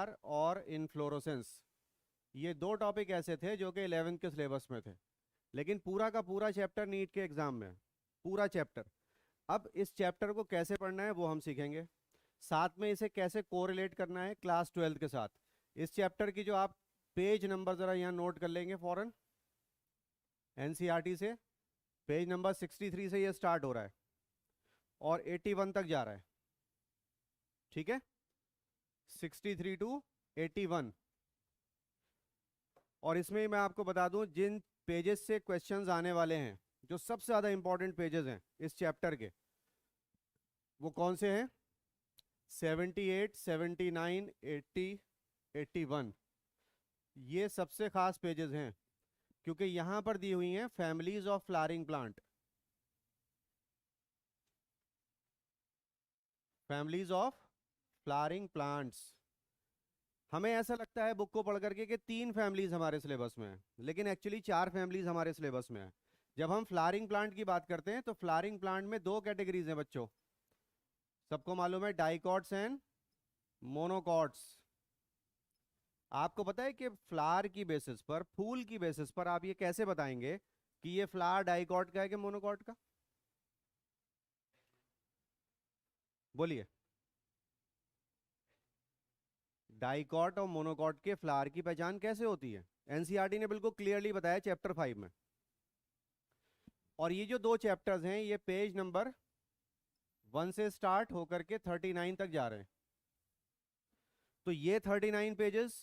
Flower और inflorescence, ये दो टॉपिक ऐसे थे जो कि 11th के सिलेबस में थे, लेकिन पूरा का पूरा चैप्टर नीट के एग्जाम में है, पूरा चैप्टर। अब इस चैप्टर को कैसे पढ़ना है वो हम सीखेंगे, साथ में इसे कैसे कोरिलेट करना है क्लास 12 के साथ। इस चैप्टर की जो आप पेज नंबर जरा यहाँ नोट कर लेंगे फॉरन, एनसीईआरटी से पेज नंबर 63 से ये स्टार्ट हो रहा है और 81 तक जा रहा है, ठीक है, 63 टू 81। और इसमें मैं आपको बता दूं जिन पेजेस से क्वेश्चंस आने वाले हैं, जो सबसे ज्यादा इंपॉर्टेंट पेजेस हैं इस चैप्टर के, वो कौन से हैं? 78, 79, 80, 81, ये सबसे खास पेजेस हैं, क्योंकि यहां पर दी हुई हैं families of flowering plant, families of flowering plants. हमें ऐसा लगता है बुक को पढ़ करके कि 3 फैमिलीज हमारे सिलेबस में है, लेकिन एक्चुअली 4 फैमिलीज हमारे सिलेबस में है। जब हम फ्लावरिंग प्लांट की बात करते हैं तो फ्लावरिंग प्लांट में 2 कैटेगरीज हैं बच्चों, सबको मालूम है, डाइकॉट्स एंड मोनोकॉट्स। आपको पता है कि फ्लावर की बेसिस पर, फूल की बेसिस पर आप ये कैसे बताएंगे कि ये फ्लावर डाइकॉट का है कि मोनोकॉट का? बोलिए। डाइकॉट और मोनोकॉट के फ्लावर की पहचान कैसे होती है? एनसीईआरटी ने बिल्कुल क्लियरली बताया चैप्टर 5 में। और ये जो 2 चैप्टर्स हैं ये पेज नंबर 1 से स्टार्ट होकर के 39 तक जा रहे हैं। तो ये 39 पेजेस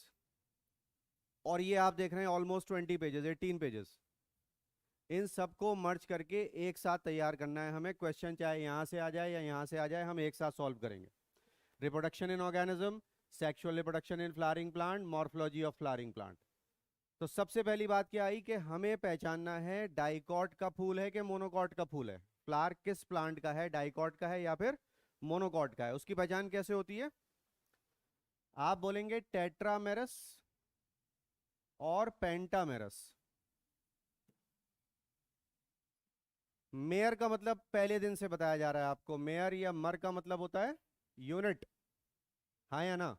और ये आप देख रहे हैं ऑलमोस्ट 20 पेजेस, 18 पेजेस, इन सबको मर्ज करके एक साथ तैयार करना है हमें। क्वेश्चन चाहे यहां से आ जाए या यहां से आ जाए, हम एक साथ सॉल्व करेंगे। Reproduction in organism, sexual reproduction in flowering plant, morphology of flowering plant. तो सबसे पहली बात क्या आई कि हमें पहचानना है डाइकॉट का फूल है कि मोनोकॉट का फूल है, फ्लावर किस प्लांट का है, डाइकॉट का है या फिर मोनोकॉट का है। उसकी पहचान कैसे होती है? आप बोलेंगे टेट्रामेरस और पेंटामेरस। मेयर का मतलब पहले दिन से बताया जा रहा है आपको, मेयर या मर का मतलब होता है यूनिट, हाँ या ना?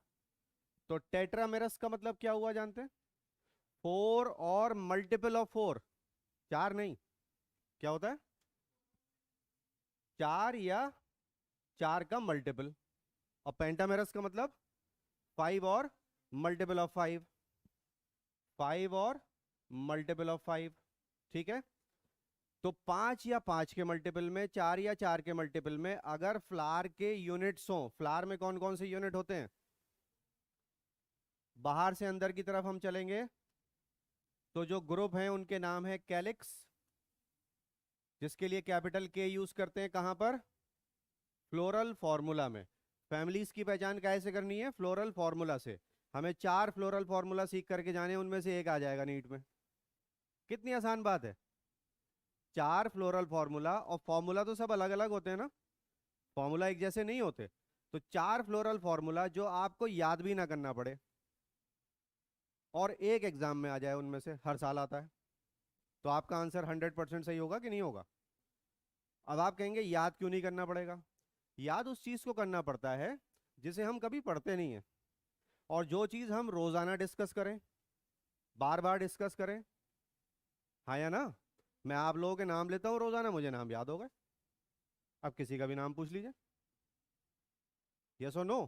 तो टेट्रामेरस का मतलब क्या हुआ जानते हैं? 4 और मल्टीपल ऑफ 4, 4 नहीं, क्या होता है? 4 या 4 का मल्टीपल। और पेंटामेरस का मतलब 5 और मल्टीपल ऑफ 5, 5 और मल्टीपल ऑफ 5, ठीक है। तो 5 या 5 के मल्टीपल में, 4 या 4 के मल्टीपल में अगर फ्लावर के यूनिट्स हो, फ्लावर में कौन कौन से यूनिट होते हैं? बाहर से अंदर की तरफ हम चलेंगे तो जो ग्रुप हैं उनके नाम है कैलिक्स, जिसके लिए कैपिटल के यूज करते हैं कहां पर? फ्लोरल फॉर्मूला में। फैमिलीज की पहचान कैसे करनी है? फ्लोरल फॉर्मूला से। हमें 4 फ्लोरल फॉर्मूला सीख करके जाने, उनमें से एक आ जाएगा नीट में। कितनी आसान बात है, 4 फ्लोरल फॉर्मूला, और फॉर्मूला तो सब अलग अलग होते हैं ना, फॉर्मूला एक जैसे नहीं होते। तो 4 फ्लोरल फॉर्मूला जो आपको याद भी ना करना पड़े और एक एग्जाम में आ जाए, उनमें से हर साल आता है, तो आपका आंसर 100% सही होगा कि नहीं होगा? अब आप कहेंगे याद क्यों नहीं करना पड़ेगा? याद उस चीज को करना पड़ता है जिसे हम कभी पढ़ते नहीं है, और जो चीज हम रोजाना डिस्कस करें, बार बार डिस्कस करें, हाँ या ना? मैं आप लोगों के नाम लेता हूं रोजाना, मुझे नाम याद हो गए, अब किसी का भी नाम पूछ लीजिए, यस और नो?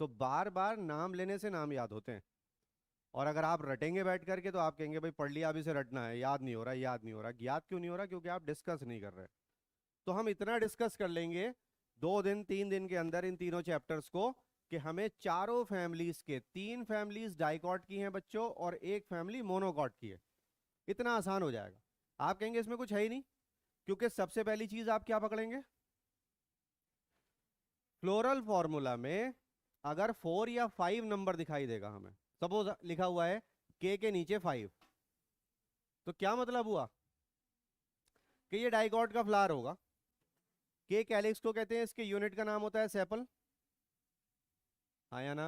तो बार बार नाम लेने से नाम याद होते हैं। और अगर आप रटेंगे बैठ करके तो आप कहेंगे भाई पढ़ लिया, अब इसे रटना है, याद नहीं हो रहा, याद नहीं हो रहा। याद क्यों नहीं हो रहा? क्योंकि आप डिस्कस नहीं कर रहे। तो हम इतना डिस्कस कर लेंगे 2 दिन 3 दिन के अंदर इन तीनों चैप्टर्स को, कि हमें चारों फैमिलीज के, 3 फैमिलीज डाइकॉट की हैं बच्चों और एक फैमिली मोनोकॉट की है। इतना आसान हो जाएगा। आप कहेंगे इसमें कुछ है ही नहीं, क्योंकि सबसे पहली चीज आप क्या पकड़ेंगे? फ्लोरल फॉर्मूला में अगर 4 या 5 नंबर दिखाई देगा हमें, सपोज लिखा हुआ है के नीचे 5, तो क्या मतलब हुआ कि ये डाइकॉट का फ्लावर होगा। के कैलिक्स को कहते हैं, इसके यूनिट का नाम होता है सेपल, हाँ या ना?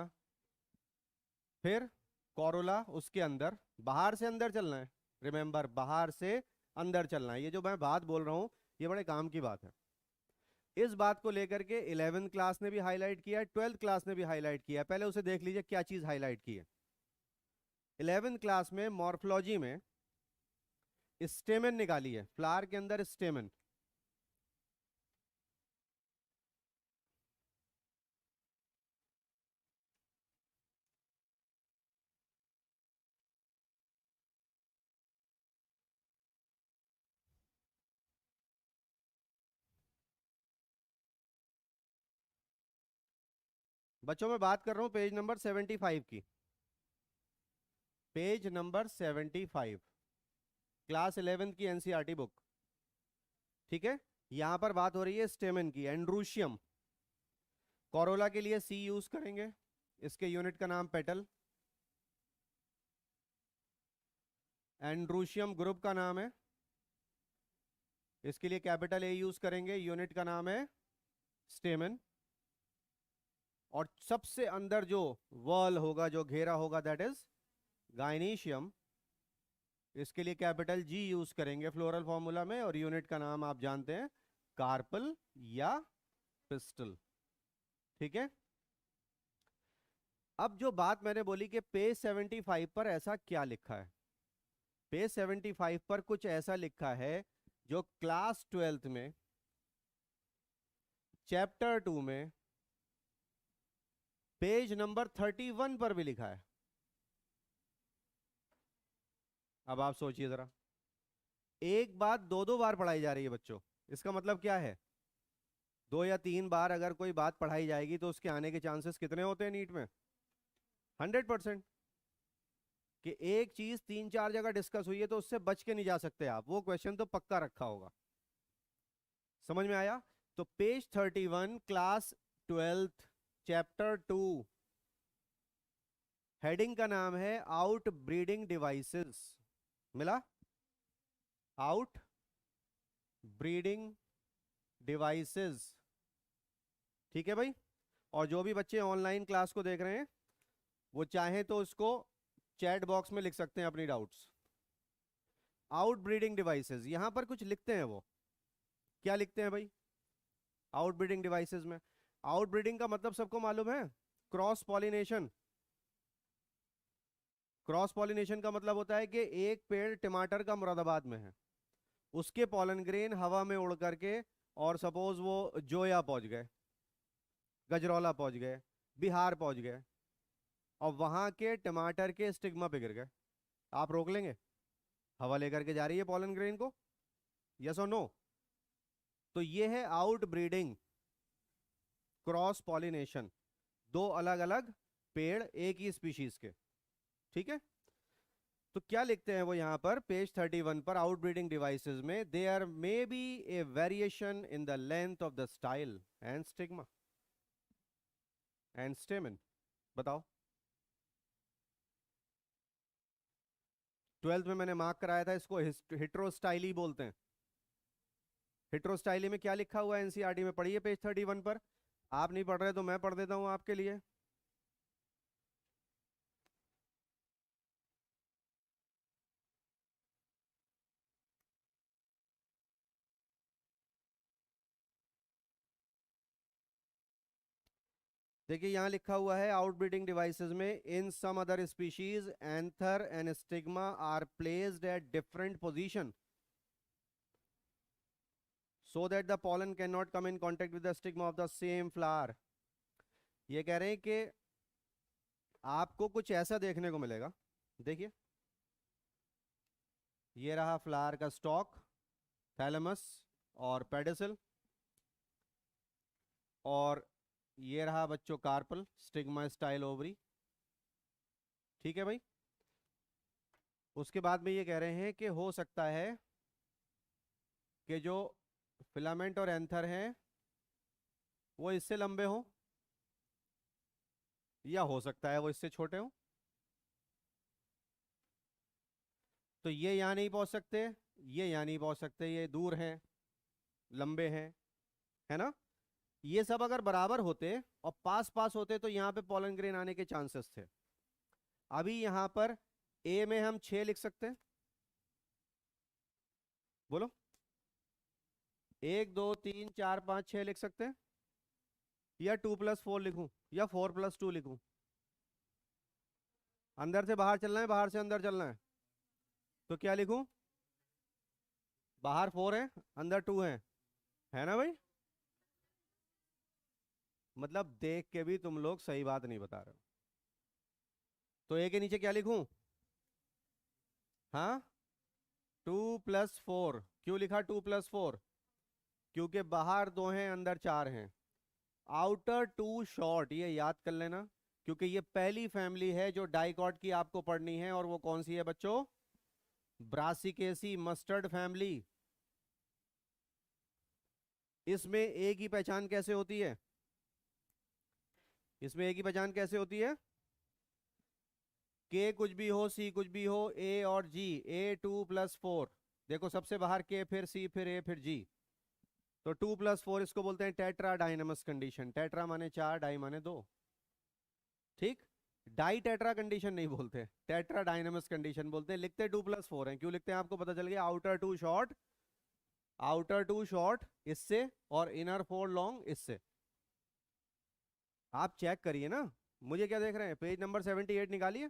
फिर कोरोला, उसके अंदर, बाहर से अंदर चलना है, रिमेंबर बाहर से अंदर चलना है। ये जो मैं बात बोल रहा हूं ये बड़े काम की बात है। इस बात को लेकर के 11th क्लास ने भी हाईलाइट किया है, 12th क्लास ने भी हाईलाइट किया है। पहले उसे देख लीजिए क्या चीज हाईलाइट की है। 11th क्लास में मॉर्फोलॉजी में स्टेमन निकाली है, फ्लावर के अंदर स्टेमन। बच्चों मैं बात कर रहा हूं पेज नंबर 75 की, पेज नंबर 75, क्लास 11th की एनसीईआरटी बुक। ठीक है, यहां पर बात हो रही है स्टेमन की, एंड्रूशियम। कोरोला के लिए सी यूज करेंगे, इसके यूनिट का नाम पेटल। एंड्रूशियम ग्रुप का नाम है, इसके लिए कैपिटल ए यूज करेंगे, यूनिट का नाम है स्टेमन। और सबसे अंदर जो वॉल होगा, जो घेरा होगा, दैट इज गाइनीशियम। इसके लिए कैपिटल जी यूज करेंगे फ्लोरल फॉर्मूला में, और यूनिट का नाम आप जानते हैं कार्पल या पिस्टल। ठीक है, अब जो बात मैंने बोली कि पेज 75 पर ऐसा क्या लिखा है, पेज 75 पर कुछ ऐसा लिखा है जो क्लास 12th में चैप्टर 2 में पेज नंबर 31 पर भी लिखा है। अब आप सोचिए जरा, एक बात दो दो बार पढ़ाई जा रही है बच्चों, इसका मतलब क्या है? 2 या 3 बार अगर कोई बात पढ़ाई जाएगी तो उसके आने के चांसेस कितने होते हैं नीट में? 100%। कि एक चीज 3-4 जगह डिस्कस हुई है तो उससे बच के नहीं जा सकते आप, वो क्वेश्चन तो पक्का रखा होगा। समझ में आया? तो page 31 class 12th chapter 2, heading का नाम है आउट ब्रीडिंग डिवाइसेस। मिला? Out breeding devices. ठीक है भाई। और जो भी बच्चे ऑनलाइन क्लास को देख रहे हैं वो चाहें तो उसको चैट बॉक्स में लिख सकते हैं अपनी डाउट्स। आउट ब्रीडिंग डिवाइसेस, यहां पर कुछ लिखते हैं, वो क्या लिखते हैं भाई आउट ब्रीडिंग डिवाइसेस में? आउट ब्रीडिंग का मतलब सबको मालूम है, क्रॉस पॉलिनेशन। क्रॉस पॉलिनेशन का मतलब होता है कि एक पेड़ टमाटर का मुरादाबाद में है, उसके पॉलन ग्रेन हवा में उड़ करके, और सपोज वो जोया पहुंच गए, गजरौला पहुंच गए, बिहार पहुंच गए, और वहां के टमाटर के स्टिग्मा पे गिर गए, आप रोक लेंगे? हवा लेकर के जा रही है पॉलन ग्रेन को, यस और नो? तो ये है आउट ब्रीडिंग, क्रॉस पॉलिनेशन, दो अलग अलग पेड़ एक ही स्पीशीज के। ठीक है, तो क्या लिखते हैं वो यहां पर पेज 31 पर आउट ब्रीडिंग डिवाइसेस में? There may be a variation in the length of the style and stigma and stamen. बताओ, 12th में मैंने मार्क कराया था, इसको हिट्रोस्टाइली बोलते हैं। हिट्रोस्टाइली में क्या लिखा हुआ है एनसीईआरटी में? पढ़िए पेज 31 पर। आप नहीं पढ़ रहे तो मैं पढ़ देता हूं आपके लिए। देखिए यहां लिखा हुआ है आउटब्रीडिंग डिवाइसेस में, in some other species anther and stigma are placed at different position so that the pollen cannot come in contact with the stigma of the same flower। ये कह रहे हैं कि आपको कुछ ऐसा देखने को मिलेगा, देखिए ये रहा फ्लावर का स्टॉक, थैलेमस और पेडिसल, और ये रहा बच्चों कार्पल, स्टिग्मा स्टाइल ओवरी। ठीक है भाई। उसके बाद में ये कह रहे हैं कि हो सकता है कि जो फिलामेंट और एंथर हैं वो इससे लंबे हों, या हो सकता है वो इससे छोटे हों। तो ये यहां नहीं पहुंच सकते, ये यहां नहीं पहुंच सकते, ये दूर हैं, लंबे हैं, है ना? ये सब अगर बराबर होते और पास पास होते तो यहां पे पॉलन ग्रेन आने के चांसेस थे। अभी यहां पर ए में हम 6 लिख सकते हैं, बोलो। 1 2 3 4 5 6 लिख सकते हैं, या 2+4 लिखूं, या 4+2 लिखूं? अंदर से बाहर चलना है, बाहर से अंदर चलना है, तो क्या लिखूं? बाहर 4 है, अंदर 2 है ना भाई? मतलब देख के भी तुम लोग सही बात नहीं बता रहे हो। तो ए के नीचे क्या लिखूं? हाँ, 2+4। क्यों लिखा 2+4? क्योंकि बाहर 2 हैं, अंदर 4 हैं। आउटर टू शॉर्ट, ये याद कर लेना, क्योंकि ये पहली फैमिली है जो डाइकॉट की आपको पढ़नी है। और वो कौन सी है बच्चों? Brassicaceae mustard family. इसमें ए की पहचान कैसे होती है? इसमें ए की पहचान कैसे होती है? के कुछ भी हो, सी कुछ भी हो, ए और जी, A2+4। देखो, सबसे बाहर के, फिर सी, फिर ए, फिर जी। तो 2+4 इसको बोलते हैं टेट्रा डायनेमस कंडीशन। टेट्रा माने 4, डाई माने 2। ठीक। डाई टेट्रा कंडीशन नहीं बोलते, टेट्रा डायनेमस कंडीशन बोलते हैं। लिखते 2+4 है, क्यों लिखते हैं आपको पता चल गया। Outer too short, outer too short इससे, और इनर 4 लॉन्ग इससे। आप चेक करिए ना, मुझे क्या देख रहे हैं? पेज नंबर 78 निकालिए।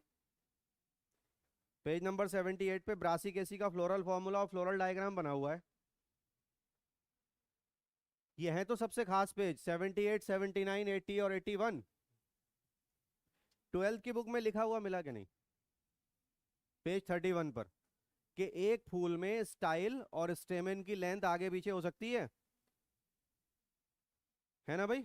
पेज नंबर 78 पे ब्रासिक एसी का फ्लोरल फॉर्मूला और फ्लोरल डायग्राम बना हुआ है। ये है तो सबसे खास पेज 78, 79, 80 और 81। 12th की बुक में लिखा हुआ मिला कि नहीं? पेज 31 पर, कि एक फूल में स्टाइल और स्टेमेन की लेंथ आगे पीछे हो सकती है ना भाई?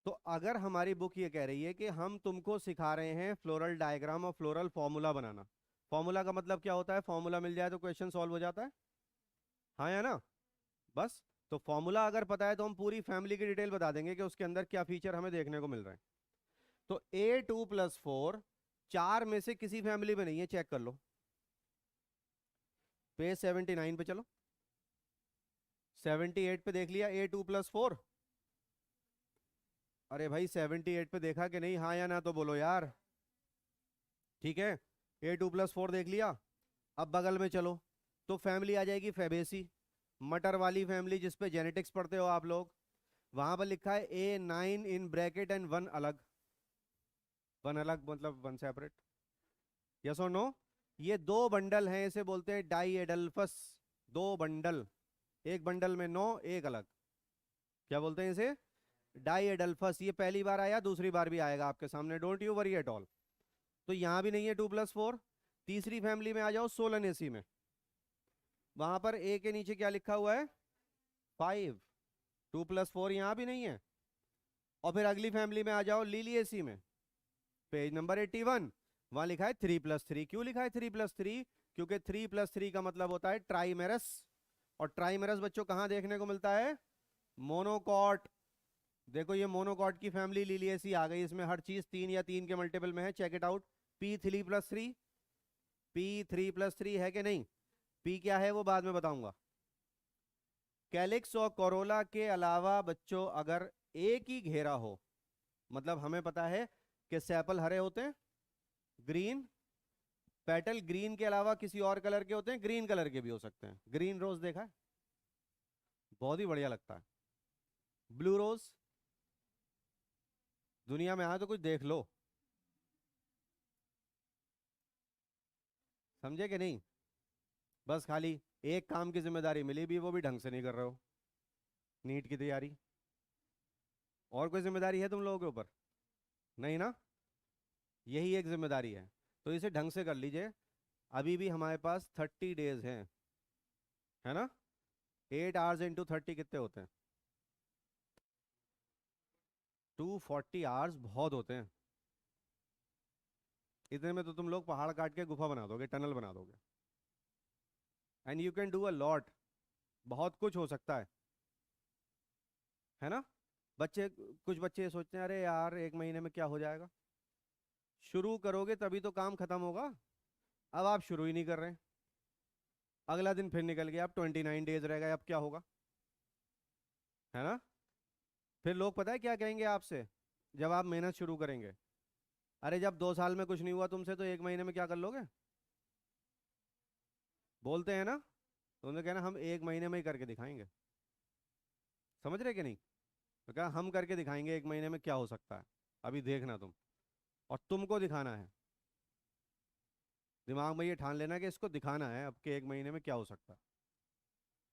तो अगर हमारी बुक ये कह रही है कि हम तुमको सिखा रहे हैं फ्लोरल डायग्राम और फ्लोरल फॉर्मूला बनाना, फॉर्मूला का मतलब क्या होता है? फॉर्मूला मिल जाए तो क्वेश्चन सॉल्व हो जाता है, हाँ या ना? बस। तो फॉर्मूला अगर पता है तो हम पूरी फैमिली की डिटेल बता देंगे कि उसके अंदर क्या फीचर हमें देखने को मिल रहे हैं। तो A2+4 4 में से किसी फैमिली में नहीं है, चेक कर लो। पेज 79 पे चलो, 78 पे देख लिया A2+4? अरे भाई 78 पे देखा कि नहीं, हाँ या ना तो बोलो यार। ठीक है, A2+4 देख लिया। अब बगल में चलो, तो फैमिली आ जाएगी फेबेसी, मटर वाली फैमिली जिसपे जेनेटिक्स पढ़ते हो आप लोग। वहां पर लिखा है A9 इन ब्रैकेट एंड 1 अलग। 1 अलग मतलब 1 सेपरेट, यस और नो? ये दो बंडल हैं, इसे बोलते हैं डाई एडल्फस। दो बंडल, एक बंडल में 9, एक अलग। क्या बोलते हैं इसे? Diadelphous. ये पहली बार आया, दूसरी बार भी आएगा आपके सामने, don't you worry at all. तो यहां भी नहीं है 2+4। तीसरी फैमिली में आ जाओ, सोलनेसी में। वहां पर ए के नीचे क्या लिखा हुआ है? 5। 2+4 यहां भी नहीं है। और फिर अगली फैमिली में आ जाओ, लिलिएसी में, पेज नंबर 81। वहां लिखा है 3+3। क्यों लिखा है 3+3? क्योंकि 3+3 का मतलब होता है ट्राइमेरस। और ट्राइमेरस बच्चों कहां देखने को मिलता है? मोनोकॉट। देखो, ये मोनोकॉट की फैमिली लिलिएसी आ गई। इसमें हर चीज 3 या 3 के मल्टीपल में है, check it out. P3+3, P3+3 है कि नहीं? P क्या है वो बाद में बताऊंगा। कैलिक्स और कोरोला के अलावा बच्चों अगर एक ही घेरा हो, मतलब हमें पता है कि सेपल हरे होते हैं, ग्रीन, पेटल ग्रीन के अलावा किसी और कलर के होते हैं, ग्रीन कलर के भी हो सकते हैं। ग्रीन रोज देखा है? बहुत ही बढ़िया लगता है। ब्लू रोज, दुनिया में आए तो कुछ देख लो, समझे कि नहीं? बस खाली एक काम की जिम्मेदारी मिली भी, वो भी ढंग से नहीं कर रहे हो, नीट की तैयारी। और कोई जिम्मेदारी है तुम लोगों के ऊपर? नहीं ना? यही एक जिम्मेदारी है, तो इसे ढंग से कर लीजिए। अभी भी हमारे पास 30 डेज हैं, है ना? 8 hours इंटू 30 कितने होते हैं? 240 hours बहुत होते हैं। इतने में तो तुम लोग पहाड़ काट के गुफा बना दोगे, टनल बना दोगे। And you can do a lot, बहुत कुछ हो सकता है ना? बच्चे, कुछ बच्चे ये सोचते हैं अरे यार 1 महीने में क्या हो जाएगा। शुरू करोगे तभी तो काम खत्म होगा। अब आप शुरू ही नहीं कर रहे हैं, अगला दिन फिर निकल गया, अब 29 डेज रह गए, अब क्या होगा? है ना? फिर लोग पता है क्या कहेंगे आपसे जब आप मेहनत शुरू करेंगे? अरे जब 2 साल में कुछ नहीं हुआ तुमसे तो 1 महीने में क्या कर लोगे? बोलते हैं ना। तो उन्होंने कहना हम 1 महीने में ही करके दिखाएंगे। समझ रहे कि नहीं? तो क्या हम करके दिखाएंगे 1 महीने में क्या हो सकता है, अभी देखना तुम। और तुमको दिखाना है, दिमाग में ये ठान लेना कि इसको दिखाना है अब के 1 महीने में क्या हो सकता है।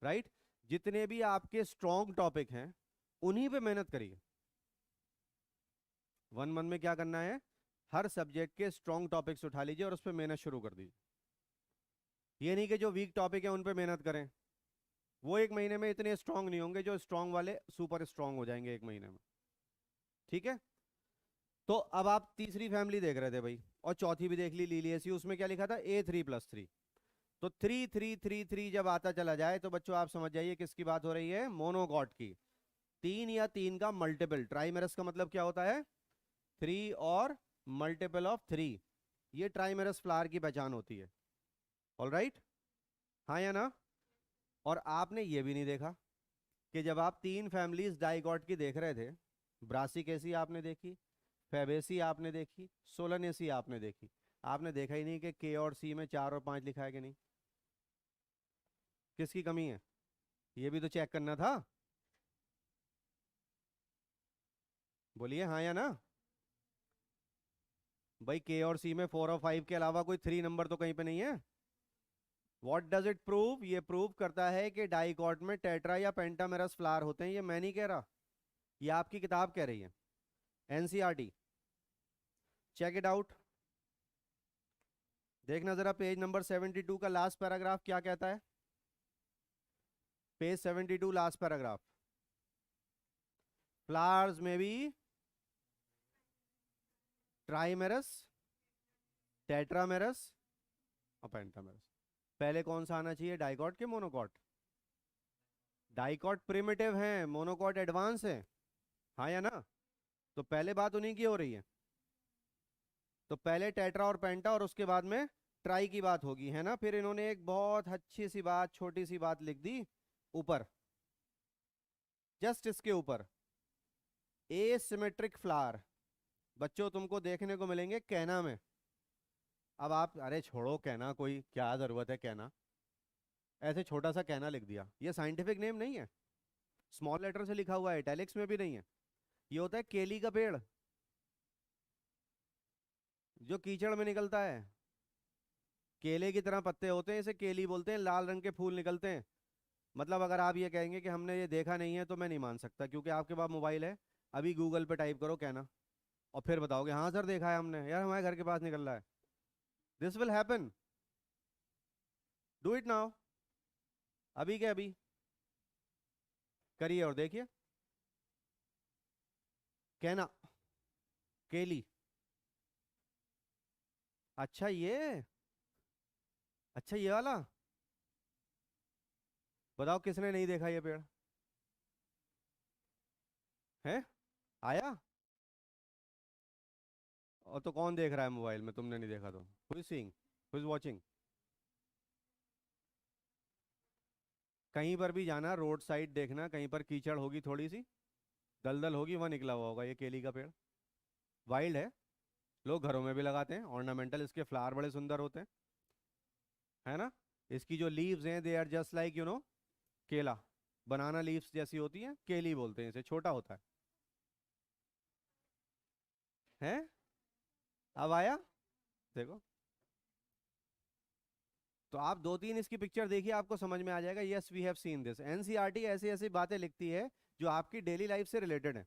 राइट। जितने भी आपके स्ट्रॉन्ग टॉपिक हैं उन्हीं पे मेहनत करिए। 1 मंथ में क्या करना है, हर सब्जेक्ट के स्ट्रॉन्ग टॉपिक्स उठा लीजिए और उस पर मेहनत शुरू कर दीजिए। ये नहीं कि जो वीक टॉपिक है उन पे मेहनत करें, वो 1 महीने में इतने स्ट्रांग नहीं होंगे, जो स्ट्रांग वाले सुपर स्ट्रांग हो जाएंगे 1 महीने में। ठीक है। तो अब आप तीसरी फैमिली देख रहे थे भाई, और चौथी भी देख ली, लीलियसी। उसमें क्या लिखा था, A3+3। तो 3 3 3 3 जब आता चला जाए तो बच्चों आप समझ जाइए किसकी बात हो रही है, मोनोकॉट की। 3 या 3 का मल्टीपल, ट्राइमेरस का मतलब क्या होता है, 3 और मल्टीपल ऑफ 3। ये ट्राइमेरस फ्लावर की पहचान होती है। ऑल राइट, हाँ या ना? और आपने ये भी नहीं देखा कि जब आप 3 फैमिलीज डाइगॉट की देख रहे थे, ब्रासिकेसी आपने देखी, फेबेसी आपने देखी, सोलनेसी आपने देखी, आपने देखा ही नहीं कि के और सी में 4 और 5 लिखा है कि नहीं। किसकी कमी है, ये भी तो चेक करना था। बोलिए हाँ या ना। भाई के और सी में 4 और 5 के अलावा कोई 3 नंबर तो कहीं पे नहीं है। व्हाट डज इट प्रूव, ये प्रूव करता है कि डाइकॉट में टेट्रा या पेंटामेरस फ्लावर होते हैं। ये मैं नहीं कह रहा, ये आपकी किताब कह रही है, एनसीईआरटी। Check it out. देखना जरा पेज नंबर 72 का लास्ट पैराग्राफ क्या कहता है। Page 72 last paragraph. फ्लावर्स में भी ट्राइमेरस, टेट्रामेरस और पेंटामेरस। पहले कौन सा आना चाहिए, डाइकॉट के मोनोकॉट? डाइकॉट प्रिमिटिव हैं, मोनोकॉट एडवांस है। हाँ या ना? तो पहले बात उन्हीं की हो रही है। तो पहले टेट्रा और पेंटा और उसके बाद में ट्राई की बात होगी, है ना? फिर इन्होंने एक बहुत अच्छी सी बात, छोटी सी बात लिख दी ऊपर, जस्ट इसके ऊपर, एसिमेट्रिक फ्लावर। बच्चों तुमको देखने को मिलेंगे कहना में। अब आप, अरे छोड़ो कहना, कोई क्या जरूरत है कहना, ऐसे छोटा सा कहना लिख दिया। ये साइंटिफिक नेम नहीं है, स्मॉल लेटर से लिखा हुआ है, इटैलिक्स में भी नहीं है। ये होता है केली का पेड़, जो कीचड़ में निकलता है। केले की तरह पत्ते होते हैं, इसे केली बोलते हैं, लाल रंग के फूल निकलते हैं। मतलब अगर आप ये कहेंगे कि हमने ये देखा नहीं है तो मैं नहीं मान सकता, क्योंकि आपके पास मोबाइल है। अभी गूगल पे टाइप करो कहना, और फिर बताओगे हाँ सर देखा है हमने, यार हमारे घर के पास निकल रहा है। This will happen, do it now, अभी के अभी करिए और देखिए। कहना, केली। अच्छा ये, अच्छा ये वाला, बताओ किसने नहीं देखा ये पेड़ है? आया? और तो कौन देख रहा है मोबाइल में, तुमने नहीं देखा तो who is seeing, who is watching? कहीं पर भी जाना, रोड साइड देखना, कहीं पर कीचड़ होगी, थोड़ी सी दलदल होगी, वहां निकला हुआ होगा ये केली का पेड़। वाइल्ड है, लोग घरों में भी लगाते हैं, ऑर्नामेंटल, इसके फ्लावर बड़े सुंदर होते हैं, है ना? इसकी जो लीव्स हैं दे आर जस्ट लाइक केला, बनाना लीव्स जैसी होती हैं, केली बोलते हैं इसे, छोटा होता है। अब आया? देखो, तो आप 2 3 इसकी पिक्चर देखिए, आपको समझ में आ जाएगा। Yes we have seen this. NCERT ऐसी ऐसी बातें लिखती है जो आपकी डेली लाइफ से रिलेटेड है।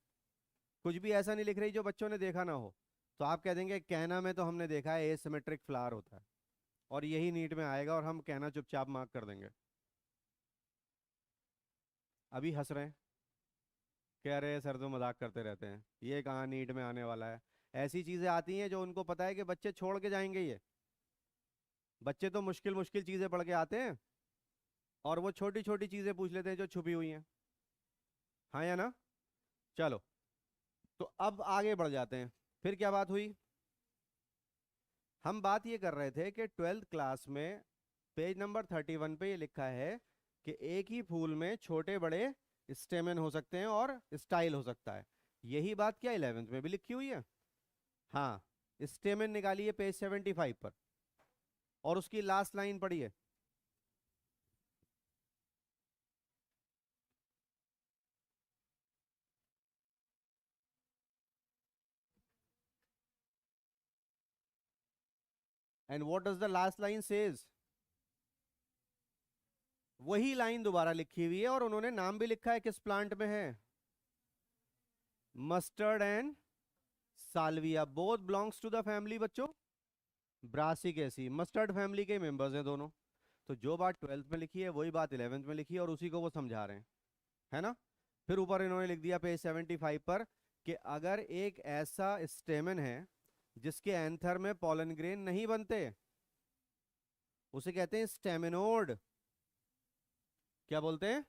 कुछ भी ऐसा नहीं लिख रही जो बच्चों ने देखा ना हो। तो आप कह देंगे कहना में तो हमने देखा है एसिमेट्रिक फ्लावर होता है, और यही नीट में आएगा, और हम कहना चुपचाप मार्क कर देंगे। अभी हंस रहे हैं, कह रहे हैं सर तो मजाक करते रहते हैं, ये कहाँ नीट में आने वाला है। ऐसी चीजें आती हैं जो उनको पता है कि बच्चे छोड़ के जाएंगे ये। बच्चे तो मुश्किल मुश्किल चीजें पढ़ के आते हैं, और वो छोटी छोटी चीजें पूछ लेते हैं जो छुपी हुई हैं। हाँ या ना? चलो, तो अब आगे बढ़ जाते हैं। फिर क्या बात हुई, हम बात ये कर रहे थे कि 12th क्लास में पेज नंबर 31 पे ये लिखा है कि एक ही फूल में छोटे बड़े स्टेमन हो सकते हैं और स्टाइल हो सकता है। यही बात क्या 11th में भी लिखी हुई है। हाँ, स्टेमन निकालिए पेज 75 पर और उसकी लास्ट लाइन पढ़िए। And what does the last line says? वही लाइन दोबारा लिखी हुई है और उन्होंने नाम भी लिखा है किस प्लांट में है। Mustard and salvia both belongs to the family बच्चों ब्रासिकेसी। मस्टर्ड फैमिली के मेंबर्स हैं दोनों। तो जो बात 12th में लिखी है वही बात 11th में लिखी है और उसी को वो समझा रहे हैं, है ना। फिर ऊपर इन्होंने लिख दिया पेज 75 पर कि अगर एक ऐसा स्टेमन है जिसके एंथर में पॉलन ग्रेन नहीं बनते, उसे कहते हैं स्टेमिनोड। क्या बोलते हैं?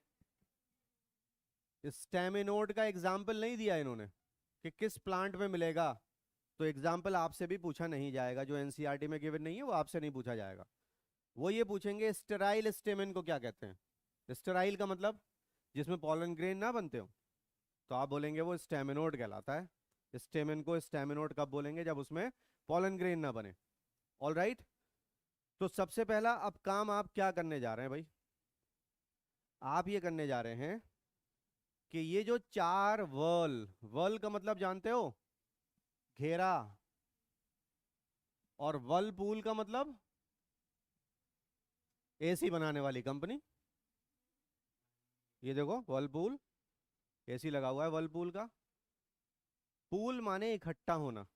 स्टेमिनोड का एग्जाम्पल नहीं दिया इन्होंने कि किस प्लांट में मिलेगा, तो एग्जाम्पल आपसे भी पूछा नहीं जाएगा। जो एनसीईआरटी में गिवन नहीं है वो आपसे नहीं पूछा जाएगा। वो ये पूछेंगे स्टेराइल स्टेमन को क्या कहते हैं। स्टेराइल का मतलब जिसमें पॉलन ग्रेन ना बनते हो, तो आप बोलेंगे वो स्टेमिनोड कहलाता है। स्टेमन को स्टेमिनोड कब बोलेंगे? जब उसमें पॉलन ग्रेन ना बने। All right. तो सबसे पहला अब काम आप क्या करने जा रहे हैं भाई? आप ये करने जा रहे हैं कि ये जो चार वर्ल, वर्ल का मतलब जानते हो? घेरा। और वर्लपूल का मतलब एसी बनाने वाली कंपनी। ये देखो वर्लपूल, एसी लगा हुआ है वर्लपूल का। पूल माने इकट्ठा होना।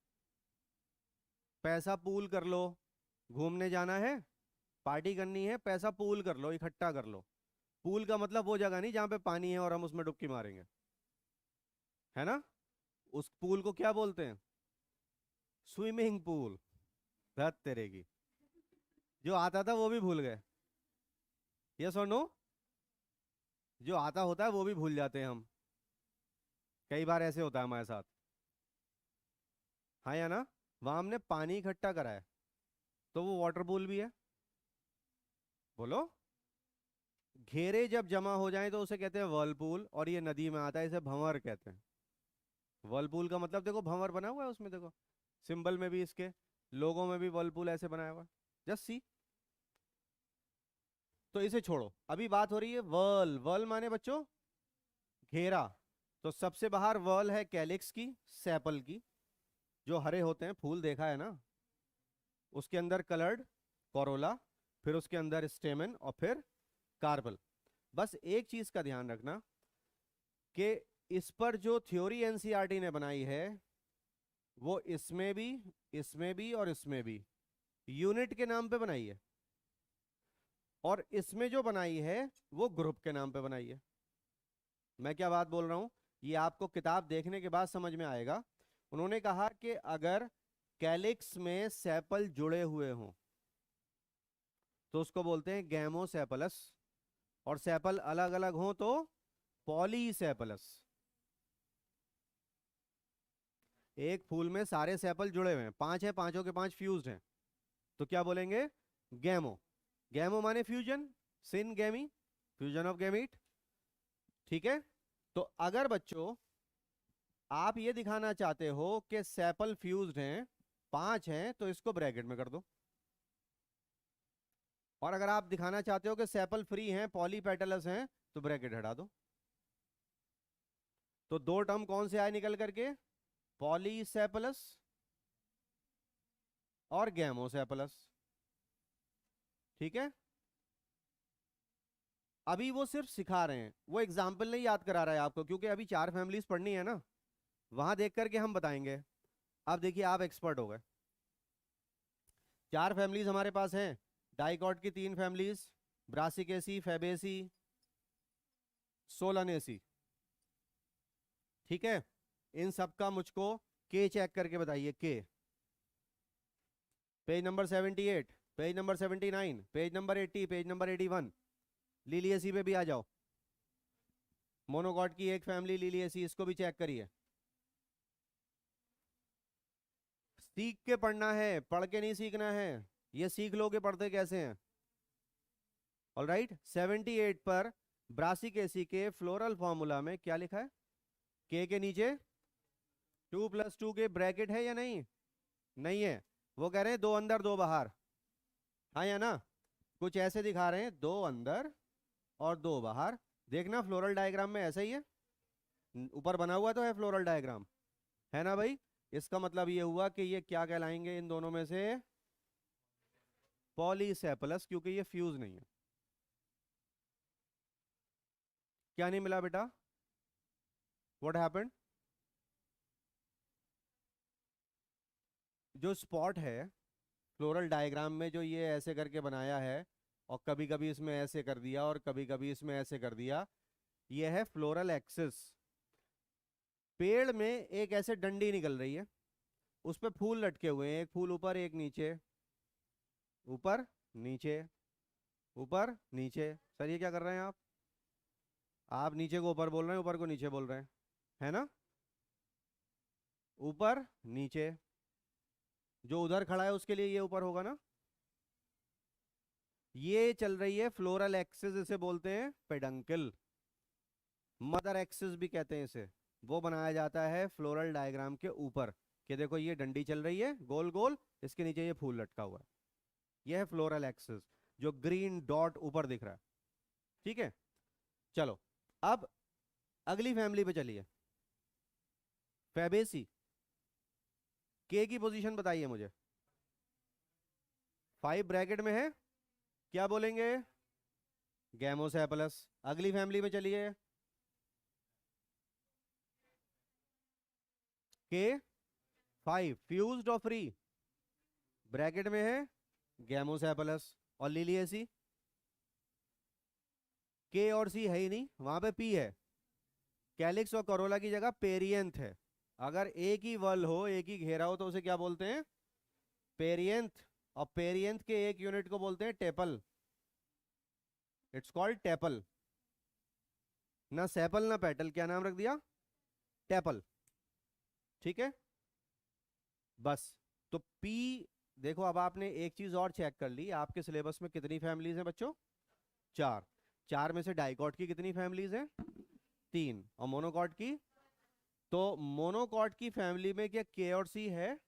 पैसा पूल कर लो, घूमने जाना है, पार्टी करनी है, पैसा पूल कर लो, इकट्ठा कर लो। पूल का मतलब वो जगह नहीं जहां पे पानी है और हम उसमें डुबकी मारेंगे, है ना। उस पूल को क्या बोलते हैं? Swimming pool. धत तेरे की, जो आता था वो भी भूल गए। यस और नो? जो आता होता है वो भी भूल जाते हैं हम। कई बार ऐसे होता है हमारे साथ, हाँ या ना। वहां हमने पानी इकट्ठा करा है, तो वो वाटर पूल भी है। बोलो। घेरे जब जमा हो जाएं तो उसे कहते हैं वर्लपूल, और ये नदी में आता है, इसे भंवर कहते हैं। वर्लपूल का मतलब देखो भंवर बना हुआ है उसमें, देखो सिंबल में भी, इसके लोगों में भी वर्लपूल ऐसे बनाया हुआ है। Just see. तो इसे छोड़ो, अभी बात हो रही है वर्ल। वर्ल माने बच्चों घेरा। तो सबसे बाहर वर्ल है कैलिक्स की, सेपल की, जो हरे होते हैं फूल, देखा है ना। उसके अंदर कलर्ड कोरोला, फिर उसके अंदर स्टेमन और फिर कार्पल। बस एक चीज का ध्यान रखना कि इस पर जो थ्योरी एनसीईआरटी ने बनाई है वो इसमें भी और इसमें भी यूनिट के नाम पे बनाई है, और इसमें जो बनाई है वो ग्रुप के नाम पे बनाई है। मैं क्या बात बोल रहा हूं, ये आपको किताब देखने के बाद समझ में आएगा। उन्होंने कहा कि अगर कैलिक्स में सेपल जुड़े हुए हों तो उसको बोलते हैं गैमोसेपलस, और सेपल अलग अलग हों तो पॉलीसेपलस। एक फूल में सारे सेपल जुड़े हुए हैं, पांच है, पांचों के पांच फ्यूज्ड हैं, तो क्या बोलेंगे? गैमो। गैमो माने fusion, syngamy, fusion of gamete. ठीक है। तो अगर बच्चों आप ये दिखाना चाहते हो कि सेपल फ्यूज्ड हैं, पांच हैं, तो इसको ब्रैकेट में कर दो। और अगर आप दिखाना चाहते हो कि सेपल फ्री हैं, पॉलीपेटलस हैं, तो ब्रैकेट हटा दो। तो दो टर्म कौन से आए निकल करके? पॉलीसेपलस और गैमोसेपलस। ठीक है। अभी वो सिर्फ सिखा रहे हैं, वो एग्जाम्पल नहीं याद करा रहा है आपको, क्योंकि अभी चार फैमिलीज पढ़नी है ना, वहां देख करके हम बताएंगे। अब देखिए आप एक्सपर्ट हो गए। चार फैमिलीज हमारे पास हैं, डाइकॉट की तीन फैमिलीज, ब्रासिकेसी, फेबेसी, सोलानेसी। ठीक है। इन सब का मुझको के चेक करके बताइए। के page number 78, page number 79, page number 80, page number 81। Liliaceae पे भी आ जाओ। मोनोकॉट की एक फैमिली लिलियसी, इसको भी चेक करिए। सीख के पढ़ना है, पढ़ के नहीं सीखना है। ये सीख लोगे, पढ़ते कैसे हैं। All right. 78 पर ब्रासिकेसी के फ्लोरल फॉर्मूला में क्या लिखा है? के नीचे 2+2 के ब्रैकेट है या नहीं? नहीं है। वो कह रहे हैं दो अंदर दो बाहर, हाँ या ना? कुछ ऐसे दिखा रहे हैं, दो अंदर और दो बाहर। देखना फ्लोरल डायग्राम में ऐसा ही है, ऊपर बना हुआ तो है फ्लोरल डायग्राम, है ना भाई? इसका मतलब ये हुआ कि ये क्या कहलाएंगे इन दोनों में से? पॉलीसेपलस, क्योंकि ये फ्यूज नहीं है। क्या नहीं मिला बेटा? What happened? जो स्पॉट है फ्लोरल डायग्राम में, जो ये ऐसे करके बनाया है और कभी कभी इसमें ऐसे कर दिया और कभी कभी इसमें ऐसे कर दिया, ये है फ्लोरल एक्सिस। पेड़ में एक ऐसे डंडी निकल रही है, उस पे फूल लटके हुए हैं, एक फूल ऊपर एक नीचे, ऊपर नीचे, ऊपर नीचे। सर ये क्या कर रहे हैं आप नीचे को ऊपर बोल रहे हैं, ऊपर को नीचे बोल रहे हैं, है ना? ऊपर नीचे। जो उधर खड़ा है उसके लिए ये ऊपर होगा ना? ये चल रही है फ्लोरल एक्सिस, इसे बोलते हैं पेडंकल। मदर एक्सिस भी कहते हैं इसे। वो बनाया जाता है फ्लोरल डायग्राम के ऊपर, कि देखो ये डंडी चल रही है गोल गोल, इसके नीचे ये फूल लटका हुआ है। ये है फ्लोरल एक्सिस, जो ग्रीन डॉट ऊपर दिख रहा है। ठीक है, चलो अब अगली फैमिली पे चलिए। फैबेसी के की पोजीशन बताइए मुझे। 5 ब्रैकेट में है, क्या बोलेंगे? गैमोसेपलस। अगली फैमिली में चलिए। के 5 फ्यूज्ड और फ्री, ब्रैकेट में है गैमोसेपलस। और लिलिएसी, के और सी है ही नहीं, वहां पे पी है। कैलिक्स और करोला की जगह पेरियंथ है। अगर एक ही वल हो, एक ही घेरा हो, तो उसे क्या बोलते हैं? पेरियंथ। और पेरियंथ के एक यूनिट को बोलते हैं टेपल। It's called tepal. ना सेपल ना पेटल, क्या नाम रख दिया? टेपल। ठीक है, बस। तो पी, देखो अब आपने एक चीज और चेक कर ली, आपके सिलेबस में कितनी फैमिलीज हैं बच्चों? 4। 4 में से डाइकॉट की कितनी फैमिलीज हैं? 3। और मोनोकॉट की? तो मोनोकॉट की फैमिली में क्या के और सी है?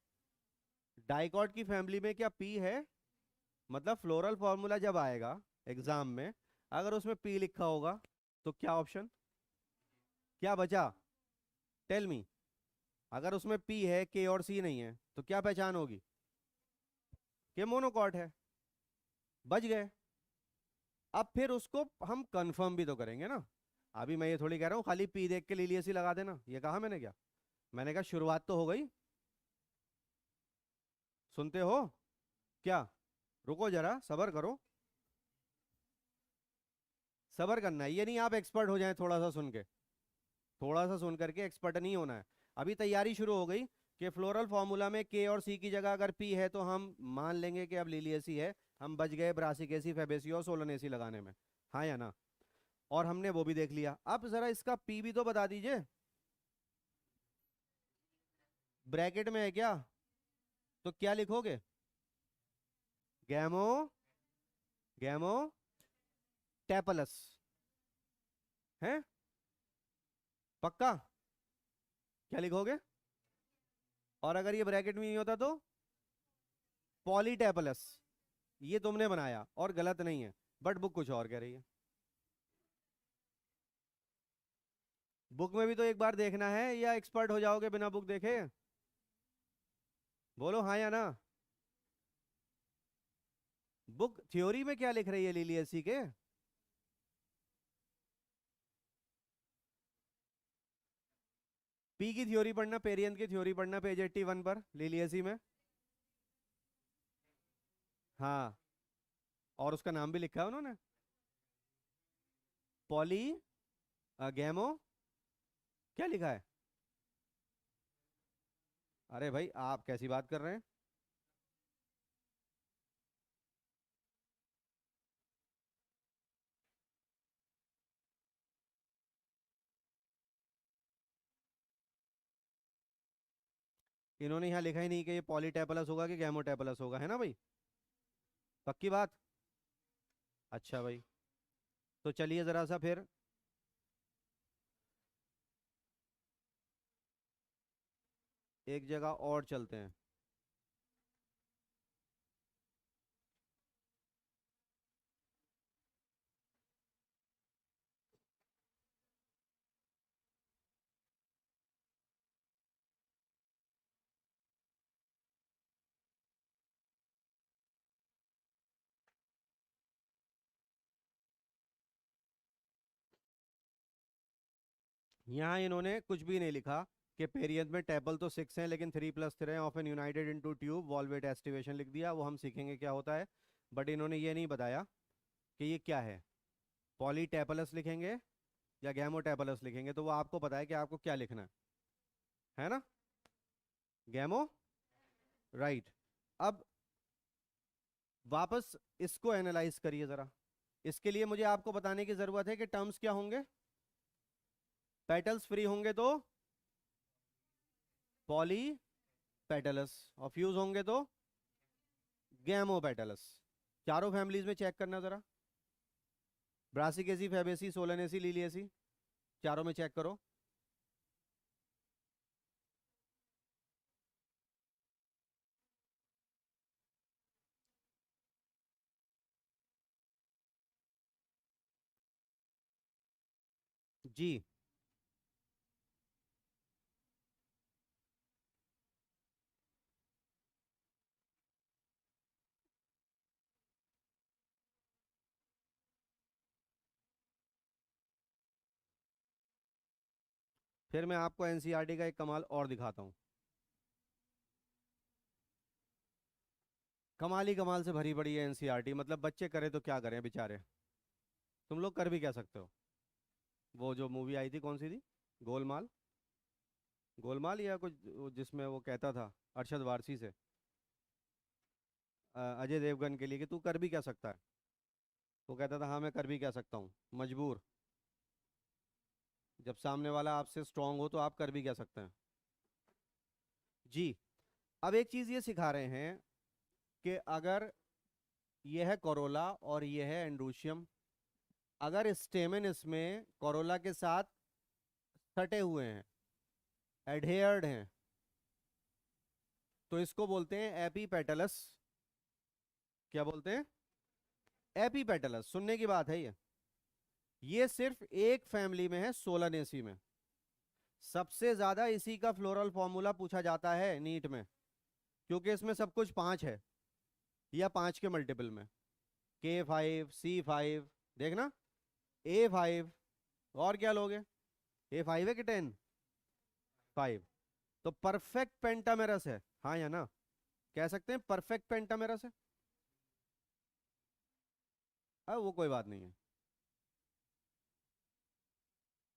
डाइकॉट की फैमिली में क्या पी है? मतलब फ्लोरल फॉर्मूला जब आएगा एग्जाम में, अगर उसमें पी लिखा होगा तो क्या ऑप्शन, क्या बचा? Tell me. अगर उसमें पी है, के और सी नहीं है, तो क्या पहचान होगी? कि मोनोकॉट है। बच गए। अब फिर उसको हम कंफर्म भी तो करेंगे ना। अभी मैं ये थोड़ी कह रहा हूँ खाली पी देख के लिलियसी लगा देना, ये कहा मैंने क्या? मैंने कहा शुरुआत तो हो गई। सुनते हो क्या? रुको जरा, सबर करो। सबर करना है, ये नहीं आप एक्सपर्ट हो जाएं थोड़ा सा सुन के। थोड़ा सा सुन करके एक्सपर्ट नहीं होना है। अभी तैयारी शुरू हो गई कि फ्लोरल फॉर्मूला में के और सी की जगह अगर पी है तो हम मान लेंगे कि अब लिलियसी है। हम बच गए ब्रासिकेसी, फेबेसी और सोलनेसी लगाने में, हाँ या ना? और हमने वो भी देख लिया। अब जरा इसका पी भी तो बता दीजिए। ब्रैकेट में है क्या? तो क्या लिखोगे? गैमो, गैमो टेपलस है? पक्का? क्या लिखोगे? और अगर ये ब्रैकेट में नहीं होता तो? पॉलीटेपलस। ये तुमने बनाया और गलत नहीं है, बट बुक कुछ और कह रही है। बुक में भी तो एक बार देखना है, या एक्सपर्ट हो जाओगे बिना बुक देखे? बोलो हाँ या ना? बुक थ्योरी में क्या लिख रही है लिलियसी के? पी की थ्योरी पढ़ना, पेरियंथ की थ्योरी पढ़ना पेज 81 पर लिलियसी में। हाँ, और उसका नाम भी लिखा है उन्होंने, पॉली गैमो। क्या लिखा है? अरे भाई आप कैसी बात कर रहे हैं? इन्होंने यहाँ लिखा ही नहीं कि ये पॉलीटेपलस होगा कि गैमोटेपलस होगा, है ना भाई? पक्की बात? अच्छा भाई, तो चलिए जरा सा फिर एक जगह और चलते हैं। यहाँ इन्होंने कुछ भी नहीं लिखा कि पेरियंथ में टेबल तो 6 हैं लेकिन 3+3 हैं, often United into tube valvate aestivation लिख दिया, वो हम सीखेंगे क्या होता है। बट इन्होंने ये नहीं बताया कि ये क्या है, पॉलीटेपलस लिखेंगे या गैमोटेपलस लिखेंगे, तो वो आपको पता है कि आपको क्या लिखना है ना। गैमो, राइट। अब वापस इसको एनालाइज करिए जरा। इसके लिए मुझे आपको बताने की जरूरत है कि टर्म्स क्या होंगे। पेटल्स फ्री होंगे तो पॉली पेटलस, और फ्यूज होंगे तो गैमो पेटलस। चारों फैमिलीज में चेक करना जरा, ब्रासिकेसी, फेबेसी, सोलेनेसी, लिलिएसी, चारों में चेक करो। जी, फिर मैं आपको एनसीईआरटी का एक कमाल और दिखाता हूँ। कमाल ही कमाल से भरी पड़ी है एनसीईआरटी, मतलब बच्चे करे तो क्या करें बेचारे, तुम लोग कर भी क्या सकते हो। वो जो मूवी आई थी कौन सी थी, गोलमाल, गोलमाल या कुछ, जिसमें वो कहता था अरशद वारसी से, अजय देवगन के लिए कि तू कर भी क्या सकता है, वो कहता था हाँ मैं कर भी क्या सकता हूँ, मजबूर। जब सामने वाला आपसे स्ट्रांग हो तो आप कर भी क्या सकते हैं। जी। अब एक चीज ये सिखा रहे हैं कि अगर ये है कोरोला और ये है एंड्रोशियम, अगर स्टेमेन इसमें कोरोला के साथ सटे हुए हैं, एडहेयर्ड हैं, तो इसको बोलते हैं एपीपेटलस। क्या बोलते हैं, एपीपेटलस। सुनने की बात है ये सिर्फ एक फैमिली में है, सोलानेसी में। सबसे ज्यादा इसी का फ्लोरल फॉर्मूला पूछा जाता है नीट में, क्योंकि इसमें सब कुछ 5 है या 5 के मल्टीपल में, K5 C5, देखना A5, और क्या लोगे, A5 है कि 10 5, तो परफेक्ट पेंटामेरस है, हाँ या ना, कह सकते हैं परफेक्ट पेंटामेरस है। अब वो कोई बात नहीं है,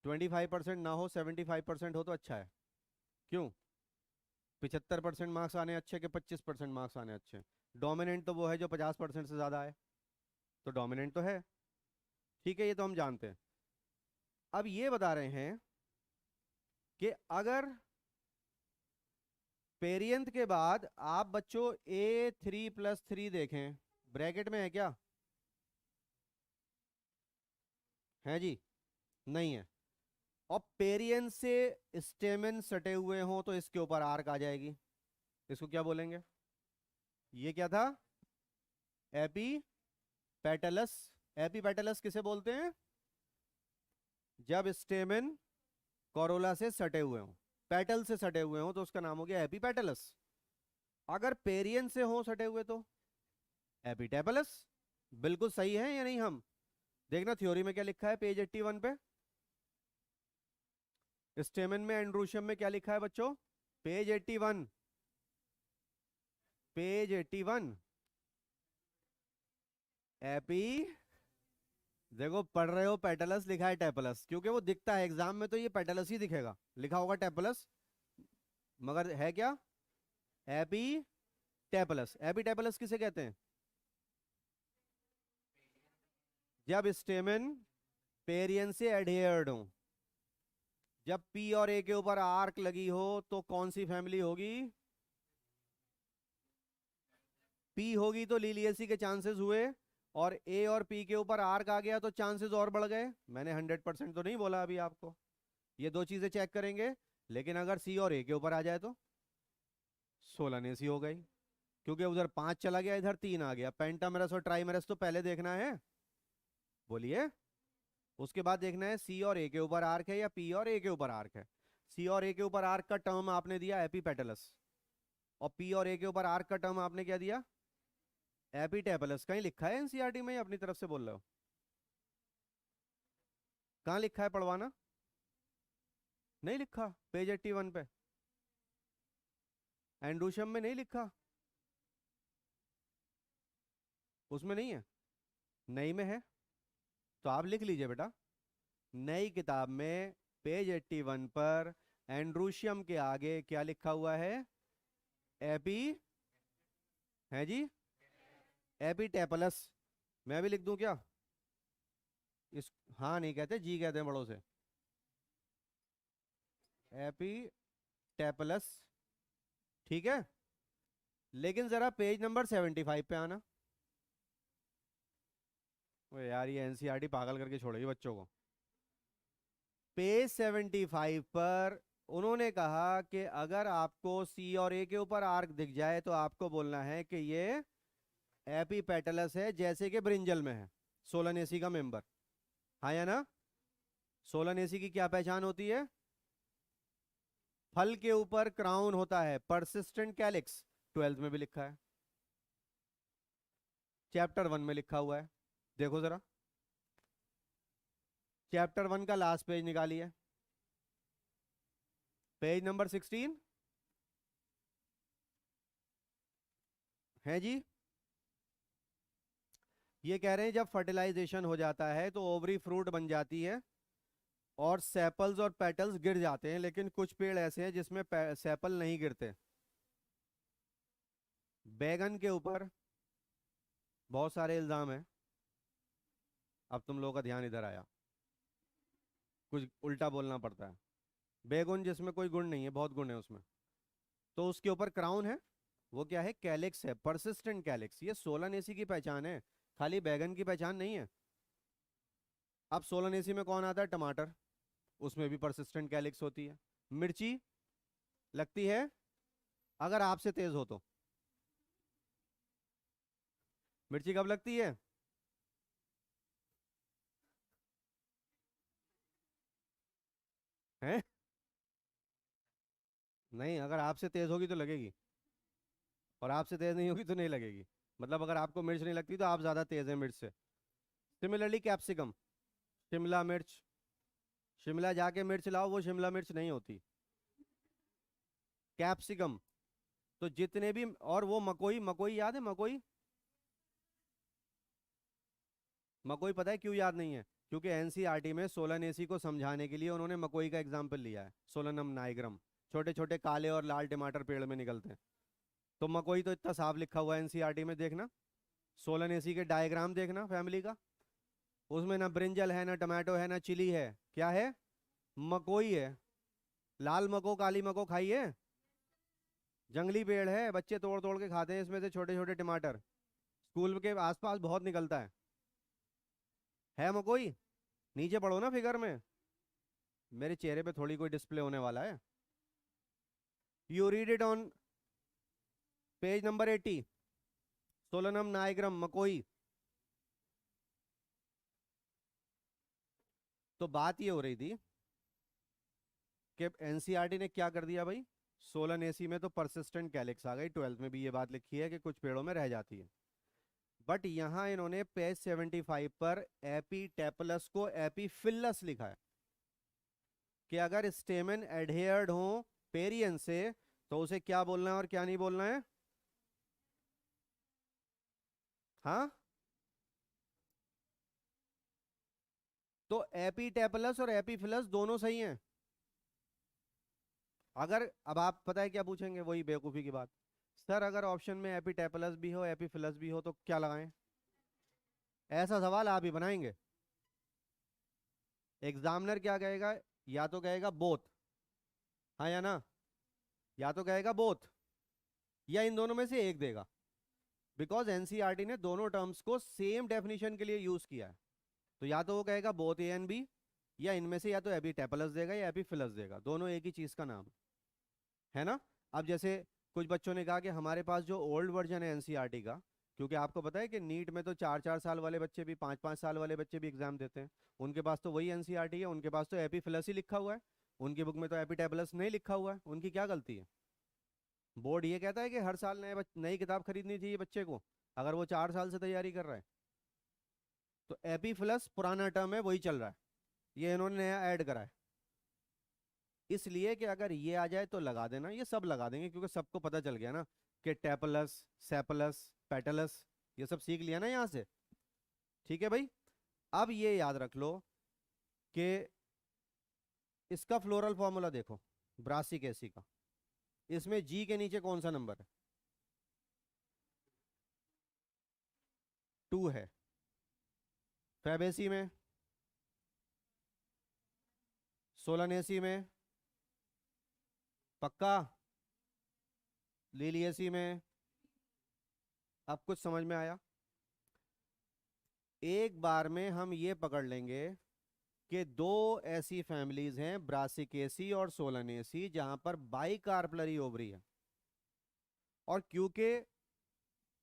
25% ना हो 75% हो तो अच्छा है। क्यों, 75% मार्क्स आने अच्छे के 25% मार्क्स आने अच्छे। डोमिनेंट तो वो है जो 50% से ज्यादा है, तो डोमिनेंट तो है, ठीक है, ये तो हम जानते हैं। अब ये बता रहे हैं कि अगर पेरियंथ के बाद आप बच्चों A3+3 देखें, ब्रैकेट में है क्या, है जी, नहीं है, और पेरियंथ से स्टेमेन सटे हुए हों तो इसके ऊपर आर्क आ जाएगी, इसको क्या बोलेंगे, ये क्या था, एपी पेटलस। एपी पेटलस किसे बोलते हैं, जब स्टेमेन कोरोला से सटे हुए हों, पेटल से सटे हुए हों तो उसका नाम हो गया एपी पेटलस। अगर पेरियन से हो सटे हुए तो एपिटेपलस। बिल्कुल सही है या नहीं, हम देखना थ्योरी में क्या लिखा है पेज 81 पे, स्टेमन में एंड्रोशियम में क्या लिखा है बच्चों, पेज 81, पेज 81, एपी, देखो पढ़ रहे हो पेटलस लिखा है टेपलस, क्योंकि वो दिखता है एग्जाम में तो ये पेटलस ही दिखेगा, लिखा होगा टेपलस, मगर है क्या, एपी टेपलस। एपी टेपलस किसे कहते हैं, जब स्टेमन पेरियन से एडहेयर्ड हो, जब पी और ए के ऊपर आर्क लगी हो तो कौन सी फैमिली होगी, पी होगी तो लिलियसी के चांसेस हुए, और ए और पी के ऊपर आर्क आ गया तो चांसेस और बढ़ गए। मैंने 100% तो नहीं बोला अभी आपको, ये दो चीजें चेक करेंगे। लेकिन अगर सी और ए के ऊपर आ जाए तो सोलनेसी हो गई, क्योंकि उधर 5 चला गया, इधर 3 आ गया। पेंटामेरस और ट्राइमेरस तो पहले देखना है, बोलिए। उसके बाद देखना है सी और ए के ऊपर आर्क है या पी और ए के ऊपर आर्क है। सी और ए के ऊपर आर्क का टर्म आपने दिया एपीपेटलस, और पी और ए के ऊपर आर्क का टर्म आपने क्या दिया, एपीटेपलस। कहीं लिखा है एनसीईआरटी में या अपनी तरफ से बोल रहे हो? कहाँ लिखा है, पढ़वाना। नहीं लिखा, पेज 81 पे एंड्रूशियम में नहीं लिखा, उसमें नहीं है, नई में है। तो आप लिख लीजिए बेटा, नई किताब में पेज 81 पर एंड्रूशियम के आगे क्या लिखा हुआ है, एपी, है जी, एपीटेपलस। मैं भी लिख दूं क्या इस, हाँ नहीं कहते, जी कहते हैं बड़ों से, एपीटेपलस। ठीक है, लेकिन जरा पेज नंबर 75 पे आना। ओ यार, ये एनसीईआरटी पागल करके छोड़ेगी बच्चों को। पेज 75 पर उन्होंने कहा कि अगर आपको सी और ए के ऊपर आर्क दिख जाए तो आपको बोलना है कि ये एपीपेटलस है, जैसे कि ब्रिंजल में है, सोलनेसी का मेंबर। हाँ या ना? सोलनेसी की क्या पहचान होती है? फल के ऊपर क्राउन होता है, परसिस्टेंट कैलिक्स। 12th में भी लिखा है, चैप्टर 1 में लिखा हुआ है। देखो जरा, चैप्टर 1 का लास्ट पेज निकालिए, पेज नंबर 16 है जी। ये कह रहे हैं जब फर्टिलाइजेशन हो जाता है तो ओवरी फ्रूट बन जाती है और सेपल्स और पेटल्स गिर जाते हैं, लेकिन कुछ पेड़ ऐसे हैं जिसमें सेपल नहीं गिरते। बैगन के ऊपर बहुत सारे इल्जाम हैं। अब तुम लोगों का ध्यान इधर आया, कुछ उल्टा बोलना पड़ता है। बैगन जिसमें कोई गुण नहीं है, बहुत गुण है उसमें, तो उसके ऊपर क्राउन है। वो क्या है, कैलिक्स है, परसिस्टेंट कैलिक्स। ये सोलनेसी की पहचान है, खाली बैगन की पहचान नहीं है। अब सोलनेसी में कौन आता है, टमाटर, उसमें भी परसिस्टेंट कैलिक्स होती है। मिर्ची लगती है अगर आपसे तेज हो तो। मिर्ची कब लगती है? हैं? नहीं, अगर आपसे तेज होगी तो लगेगी, और आपसे तेज नहीं होगी तो नहीं लगेगी। मतलब अगर आपको मिर्च नहीं लगती तो आप ज्यादा तेज हैं मिर्च से। सिमिलरली कैप्सिकम, शिमला मिर्च, शिमला जाके मिर्च लाओ, वो शिमला मिर्च नहीं होती, कैप्सिकम। तो जितने भी, और वो मकोई, मकोई याद है, मकोई? मकोई पता है क्यों याद नहीं है? क्योंकि एनसीईआरटी में सोलनेसी को समझाने के लिए उन्होंने मकोई का एग्जाम्पल लिया है, सोलनम नाइग्रम। छोटे छोटे काले और लाल टमाटर पेड़ में निकलते हैं, तो मकोई तो इतना साफ लिखा हुआ है एनसीईआरटी में, देखना। सोलनेसी के डायग्राम देखना फैमिली का, उसमें ना ब्रिंजल है, ना टमाटो है, ना चिली है, क्या है, मकोई है। लाल मको, काली मको खाई है? जंगली पेड़ है, बच्चे तोड़ तोड़ के खाते हैं इसमें से छोटे छोटे टमाटर, स्कूल के आसपास बहुत निकलता है मकोई। नीचे पढ़ो ना फिगर में, मेरे चेहरे पे थोड़ी कोई डिस्प्ले होने वाला है। You read it on page number 80, Solanum nigrum मकोई। तो बात ये हो रही थी कि एनसीईआरटी ने क्या कर दिया भाई, सोलनेसी में तो परसिस्टेंट कैलिक्स आ गई। 12th में भी ये बात लिखी है कि कुछ पेड़ों में रह जाती है। बट यहां इन्होंने पेज 75 पर एपीटेपलस को एपीफिलस लिखा है, कि अगर स्टेमन एडहेयर्ड हो पेरियन से तो उसे क्या बोलना है और क्या नहीं बोलना है। हाँ, तो एपीटेपलस और एपीफिलस दोनों सही हैं। अगर, अब आप पता है क्या पूछेंगे, वही बेवकूफी की बात, सर अगर ऑप्शन में एपीटेपलस भी हो एपीफिलस भी हो तो क्या लगाएं? ऐसा सवाल आप ही बनाएंगे। एग्जामिनर क्या कहेगा, या तो कहेगा बोथ, हाँ या ना, या तो कहेगा बोथ, या इन दोनों में से एक देगा। बिकॉज एनसीईआरटी ने दोनों टर्म्स को सेम डेफिनेशन के लिए यूज किया है। तो या तो वो कहेगा बोथ ए एंड बी, या इनमें से या तो एपिटेपलस देगा या एपिफिलस देगा, दोनों एक ही चीज का नाम है ना। अब जैसे कुछ बच्चों ने कहा कि हमारे पास जो ओल्ड वर्जन है एनसीईआरटी का, क्योंकि आपको पता है कि नीट में तो 4-4 साल वाले बच्चे भी 5-5 साल वाले बच्चे भी एग्जाम देते हैं, उनके पास तो वही एनसीईआरटी है, उनके पास तो एपिफिलस ही लिखा हुआ है, उनकी बुक में तो एपिटेबलस नहीं लिखा हुआ है। उनकी क्या गलती है? बोर्ड ये कहता है कि हर साल नई किताब खरीदनी चाहिए बच्चे को, अगर वो 4 साल से तैयारी कर रहा है। तो एपिफिलस पुराना टर्म है, वही चल रहा है, ये इन्होंने नया ऐड करा है। इसलिए कि अगर ये आ जाए तो लगा देना, ये सब लगा देंगे क्योंकि सबको पता चल गया ना कि टेपलस, सेपलस, पेटलस, ये सब सीख लिया ना यहाँ से। ठीक है भाई। अब ये याद रख लो कि इसका फ्लोरल फॉर्मूला देखो ब्रासिक एसिड का, इसमें जी के नीचे कौन सा नंबर है? 2 है। फैबेसी में, सोलानेसी में, पक्का, लिलियसी में। अब कुछ समझ में आया? एक बार में हम ये पकड़ लेंगे कि दो ऐसी फैमिलीज हैं ब्रासिकेसी और सोलानेसी जहां पर बाइकार्पलरी ओवरी है, और क्योंकि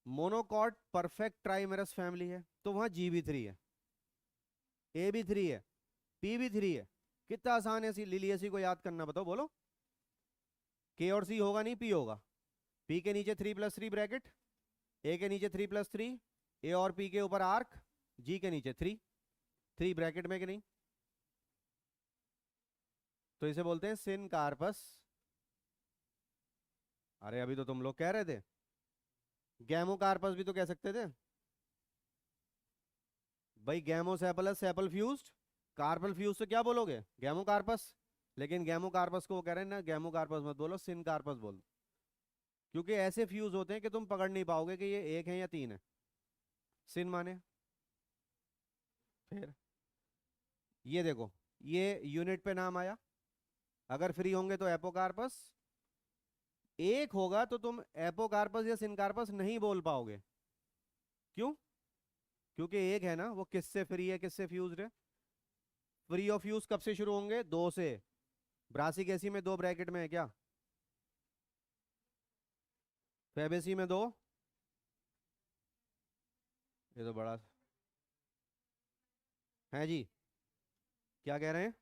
मोनोकॉट परफेक्ट ट्राइमेरस फैमिली है तो वहां जी भी 3 है, ए भी 3 है, पी भी 3 है। कितना आसान है लिलियसी को याद करना, बताओ बोलो। के और सी होगा नहीं, पी होगा। पी के नीचे 3+3 ब्रैकेट, ए के नीचे 3+3, ए और पी के ऊपर आर्क, जी के नीचे 3 ब्रैकेट में कि नहीं? तो इसे बोलते हैं सिन कार्पस। अरे अभी तो तुम लोग कह रहे थे गैमो कार्पस भी तो कह सकते थे भाई, गैमो सेपलस सेपल फ्यूज्ड, कार्पल फ्यूज से क्या बोलोगे? गैमो कार्पस। लेकिन गैमो कार्पस को वो कह रहे हैं ना, गैमो कार्पस मत बोलो, सिन कार्पस बोलो, क्योंकि ऐसे फ्यूज होते हैं कि तुम पकड़ नहीं पाओगे कि ये एक है या 3 है। सिन माने फिर ये देखो, ये यूनिट पे नाम आया, अगर फ्री होंगे तो एपोकार्पस, एक होगा तो तुम एपोकार्पस या सिनकार्पस नहीं बोल पाओगे। क्यों? क्योंकि एक है ना, वो किससे फ्री है, किससे फ्यूज्ड है? फ्री ऑफ फ्यूज कब से शुरू होंगे? 2 से। ब्रासिक एसी में 2 ब्रैकेट में है क्या? फेबेसी में 2। ये तो बड़ा है जी। क्या कह रहे हैं?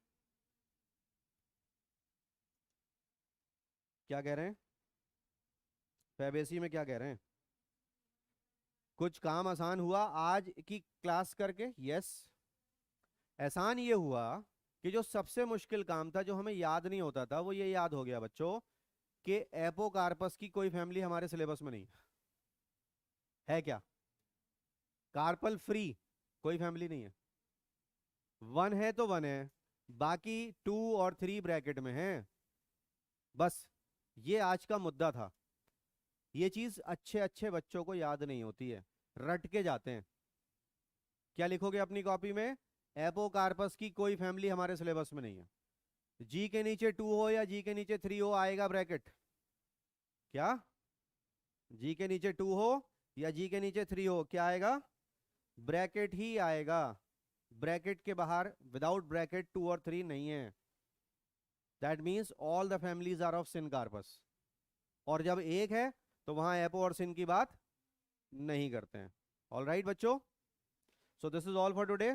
क्या कह रहे हैं? फेबेसी में क्या कह रहे हैं? कुछ काम आसान हुआ आज की क्लास करके? यस। एहसान ये हुआ कि जो सबसे मुश्किल काम था, जो हमें याद नहीं होता था, वो ये याद हो गया बच्चों कि एपोकार्पस की कोई फैमिली हमारे सिलेबस में नहीं है क्या? कार्पल फ्री कोई फैमिली नहीं है, 1 है तो 1 है, बाकी 2 और 3 ब्रैकेट में है। बस ये आज का मुद्दा था। ये चीज अच्छे अच्छे बच्चों को याद नहीं होती है, रट के जाते हैं। क्या लिखोगे अपनी कॉपी में? एपोकार्पस की कोई फैमिली हमारे सिलेबस में नहीं है। जी के नीचे 2 हो या जी के नीचे 3 हो, आएगा ब्रैकेट। क्या? जी के नीचे 2 हो या जी के नीचे 3 हो, क्या आएगा? ब्रैकेट ही आएगा। ब्रैकेट के बाहर विदाउट ब्रैकेट 2 और 3 नहीं है। That means all the families are of syncarpous. और जब एक है तो वहां एपो और सिन की बात नहीं करते हैं। ऑल राइट बच्चों, so this is all for today,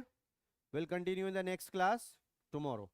will continue in the next class tomorrow.